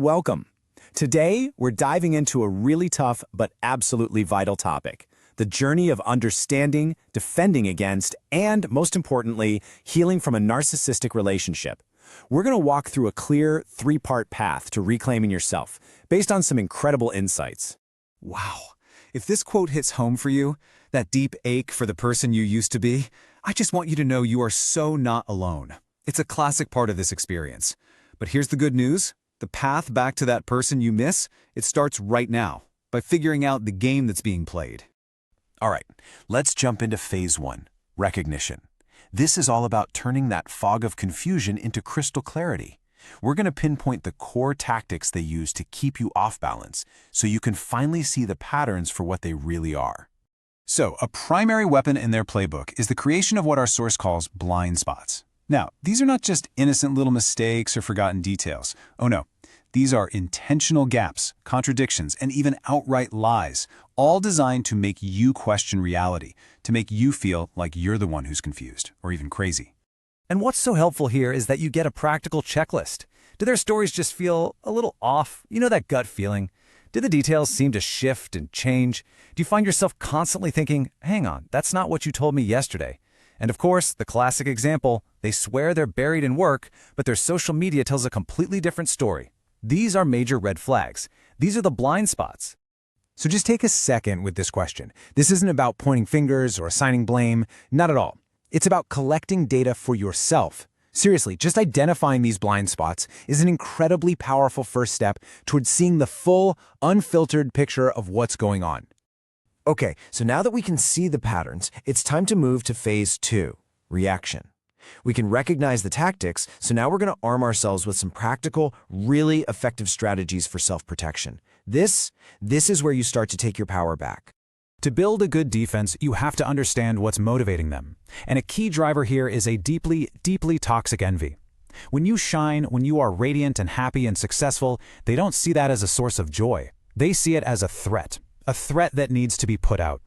Welcome. Today, we're diving into a really tough but absolutely vital topic: the journey of understanding, defending against, and, most importantly, healing from a narcissistic relationship. We're going to walk through a clear, three-part path to reclaiming yourself, based on some incredible insights. Wow. If this quote hits home for you, that deep ache for the person you used to be, I just want you to know you are so not alone. It's a classic part of this experience. But here's the good news. The path back to that person you miss, it starts right now, by figuring out the game that's being played. All right, let's jump into phase one, recognition. This is all about turning that fog of confusion into crystal clarity. We're going to pinpoint the core tactics they use to keep you off balance, so you can finally see the patterns for what they really are. So, a primary weapon in their playbook is the creation of what our source calls blind spots. Now, these are not just innocent little mistakes or forgotten details. Oh no, these are intentional gaps, contradictions, and even outright lies, all designed to make you question reality, to make you feel like you're the one who's confused, or even crazy. And what's so helpful here is that you get a practical checklist. Do their stories just feel a little off? You know, that gut feeling? Do the details seem to shift and change? Do you find yourself constantly thinking, hang on, that's not what you told me yesterday? And of course, the classic example, they swear they're buried in work, but their social media tells a completely different story. These are major red flags. These are the blind spots. So just take a second with this question. This isn't about pointing fingers or assigning blame, not at all. It's about collecting data for yourself. Seriously, just identifying these blind spots is an incredibly powerful first step towards seeing the full, unfiltered picture of what's going on. Okay, so now that we can see the patterns, it's time to move to phase two, reaction. We can recognize the tactics, so now we're going to arm ourselves with some practical, really effective strategies for self-protection. This is where you start to take your power back. To build a good defense, you have to understand what's motivating them. And a key driver here is a deeply, deeply toxic envy. When you shine, when you are radiant and happy and successful, they don't see that as a source of joy. They see it as a threat that needs to be put out.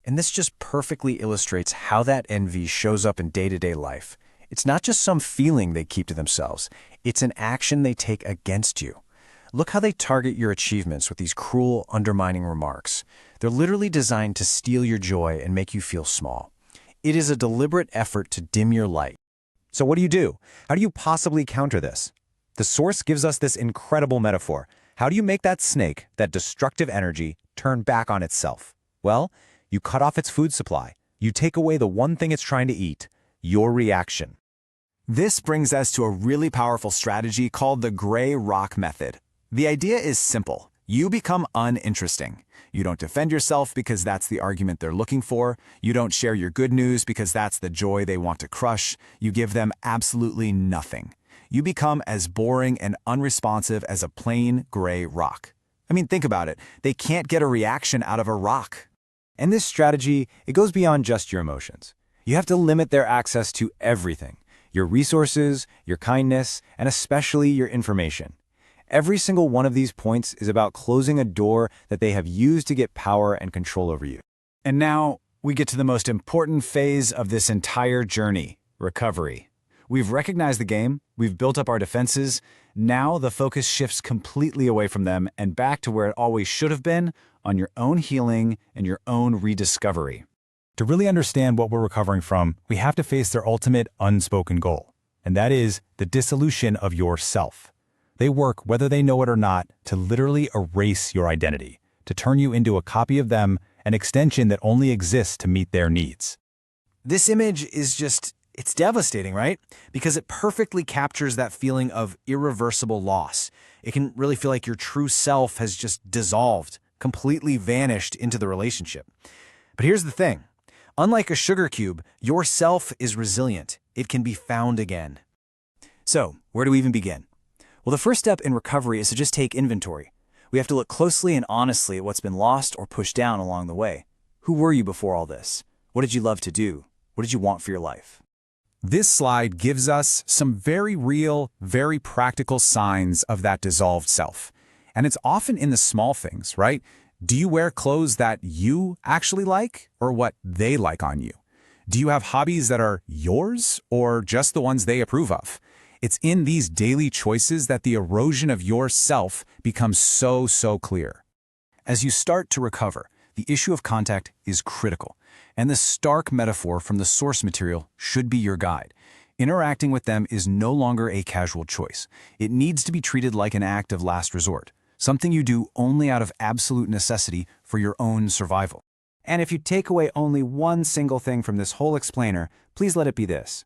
And this just perfectly illustrates how that envy shows up in day-to-day life. It's not just some feeling they keep to themselves. It's an action they take against you. Look how they target your achievements with these cruel, undermining remarks. They're literally designed to steal your joy and make you feel small. It is a deliberate effort to dim your light. So what do? How do you possibly counter this? The source gives us this incredible metaphor. How do you make that snake, that destructive energy, turn back on itself? Well, you cut off its food supply. You take away the one thing it's trying to eat, your reaction. This brings us to a really powerful strategy called the gray rock method. The idea is simple. You become uninteresting. You don't defend yourself because that's the argument they're looking for. You don't share your good news because that's the joy they want to crush. You give them absolutely nothing. You become as boring and unresponsive as a plain gray rock. I mean, think about it. They can't get a reaction out of a rock. And this strategy, it goes beyond just your emotions. You have to limit their access to everything: your resources, your kindness, and especially your information. Every single one of these points is about closing a door that they have used to get power and control over you. And now we get to the most important phase of this entire journey, recovery. We've recognized the game, we've built up our defenses. Now the focus shifts completely away from them and back to where it always should have been, on your own healing and your own rediscovery. To really understand what we're recovering from, we have to face their ultimate unspoken goal, and that is the dissolution of yourself. They work, whether they know it or not, to literally erase your identity, to turn you into a copy of them, an extension that only exists to meet their needs. This image is it's devastating, right? Because it perfectly captures that feeling of irreversible loss. It can really feel like your true self has just dissolved, completely vanished into the relationship. But here's the thing. Unlike a sugar cube, your self is resilient. It can be found again. So, where do we even begin? Well, the first step in recovery is to just take inventory. We have to look closely and honestly at what's been lost or pushed down along the way. Who were you before all this? What did you love to do? What did you want for your life? This slide gives us some very real, very practical signs of that dissolved self. And it's often in the small things, right? Do you wear clothes that you actually like or what they like on you? Do you have hobbies that are yours or just the ones they approve of? It's in these daily choices that the erosion of your self becomes so clear. As you start to recover, the issue of contact is critical, and the stark metaphor from the source material should be your guide. Interacting with them is no longer a casual choice. It needs to be treated like an act of last resort, something you do only out of absolute necessity for your own survival. And if you take away only one single thing from this whole explainer, please let it be this.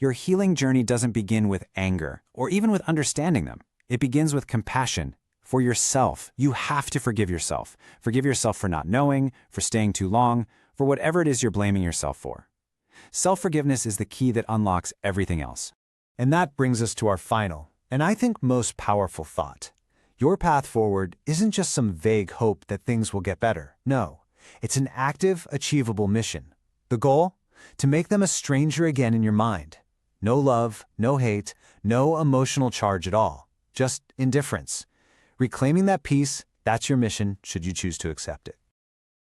Your healing journey doesn't begin with anger, or even with understanding them. It begins with compassion. For yourself, you have to forgive yourself. Forgive yourself for not knowing, for staying too long, for whatever it is you're blaming yourself for. Self-forgiveness is the key that unlocks everything else. And that brings us to our final, and I think most powerful thought. Your path forward isn't just some vague hope that things will get better. No, it's an active, achievable mission. The goal? To make them a stranger again in your mind. No love, no hate, no emotional charge at all. Just indifference. Reclaiming that peace, that's your mission should you choose to accept it.